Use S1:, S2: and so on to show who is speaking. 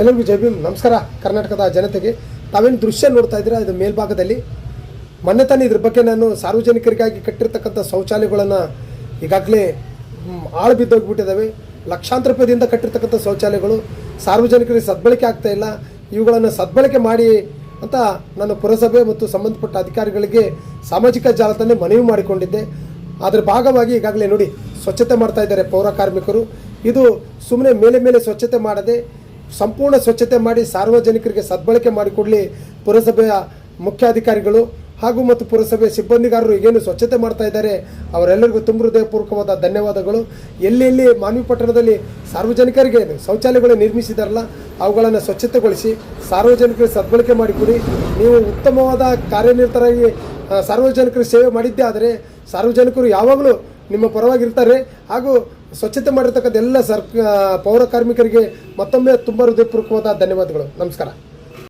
S1: ಎಲ್ಲರಿಗೂ ಜೈ ಭೀಮ್. ನಮಸ್ಕಾರ ಕರ್ನಾಟಕದ ಜನತೆಗೆ. ತಾವೇನು ದೃಶ್ಯ ನೋಡ್ತಾ ಇದ್ದೀರಾ, ಇದು ಮೇಲ್ಭಾಗದಲ್ಲಿ ಮೊನ್ನೆ ತಾನೇ ಇದ್ರ ಬಗ್ಗೆ ನಾನು ಸಾರ್ವಜನಿಕರಿಗಾಗಿ ಕಟ್ಟಿರ್ತಕ್ಕಂಥ ಶೌಚಾಲಯಗಳನ್ನು ಈಗಾಗಲೇ ಆಳು ಬಿದ್ದೋಗಿಬಿಟ್ಟಿದ್ದಾವೆ. ಲಕ್ಷಾಂತರ ರೂಪಾಯಿದಿಂದ ಕಟ್ಟಿರ್ತಕ್ಕಂಥ ಶೌಚಾಲಯಗಳು ಸಾರ್ವಜನಿಕರಿಗೆ ಸದ್ಬಳಕೆ ಆಗ್ತಾ ಇಲ್ಲ. ಇವುಗಳನ್ನು ಸದ್ಬಳಕೆ ಮಾಡಿ ಅಂತ ನಾನು ಪುರಸಭೆ ಮತ್ತು ಸಂಬಂಧಪಟ್ಟ ಅಧಿಕಾರಿಗಳಿಗೆ ಸಾಮಾಜಿಕ ಜಾಲತಾಣ ಮನವಿ ಮಾಡಿಕೊಂಡಿದ್ದೆ. ಅದರ ಭಾಗವಾಗಿ ಈಗಾಗಲೇ ನೋಡಿ ಸ್ವಚ್ಛತೆ ಮಾಡ್ತಾ ಇದ್ದಾರೆ ಪೌರ ಕಾರ್ಮಿಕರು. ಇದು ಸುಮ್ಮನೆ ಮೇಲೆ ಸ್ವಚ್ಛತೆ ಮಾಡದೆ ಸಂಪೂರ್ಣ ಸ್ವಚ್ಛತೆ ಮಾಡಿ ಸಾರ್ವಜನಿಕರಿಗೆ ಸದ್ಬಳಕೆ ಮಾಡಿಕೊಡಲಿ ಪುರಸಭೆಯ ಮುಖ್ಯಾಧಿಕಾರಿಗಳು ಹಾಗೂ ಮತ್ತು ಪುರಸಭೆ ಸಿಬ್ಬಂದಿಗಾರರು ಈಗೇನು ಸ್ವಚ್ಛತೆ ಮಾಡ್ತಾ ಇದ್ದಾರೆ ಅವರೆಲ್ಲರಿಗೂ ತುಂಬ ಹೃದಯಪೂರ್ವಕವಾದ ಧನ್ಯವಾದಗಳು. ಎಲ್ಲೆಲ್ಲಿ ಮಾನ್ವಿ ಪಟ್ಟಣದಲ್ಲಿ ಸಾರ್ವಜನಿಕರಿಗೆ ಶೌಚಾಲಯಗಳು ನಿರ್ಮಿಸಿದಾರಲ್ಲ ಅವುಗಳನ್ನು ಸ್ವಚ್ಛತೆಗೊಳಿಸಿ ಸಾರ್ವಜನಿಕರಿಗೆ ಸದ್ಬಳಕೆ ಮಾಡಿಕೊಡಿ. ನೀವು ಉತ್ತಮವಾದ ಕಾರ್ಯನಿರತರಾಗಿ ಸಾರ್ವಜನಿಕರಿಗೆ ಸೇವೆ ಮಾಡಿದ್ದೇ ಆದರೆ ಸಾರ್ವಜನಿಕರು ಯಾವಾಗಲೂ ನಿಮ್ಮ ಪರವಾಗಿರ್ತಾರೆ. ಹಾಗೂ ಸ್ವಚ್ಛತೆ ಮಾಡಿರ್ತಕ್ಕಂಥ ಎಲ್ಲ ಪೌರ ಕಾರ್ಮಿಕರಿಗೆ ಮತ್ತೊಮ್ಮೆ ತುಂಬ ಹೃದಯಪೂರ್ವಕವಾದ ಧನ್ಯವಾದಗಳು. ನಮಸ್ಕಾರ.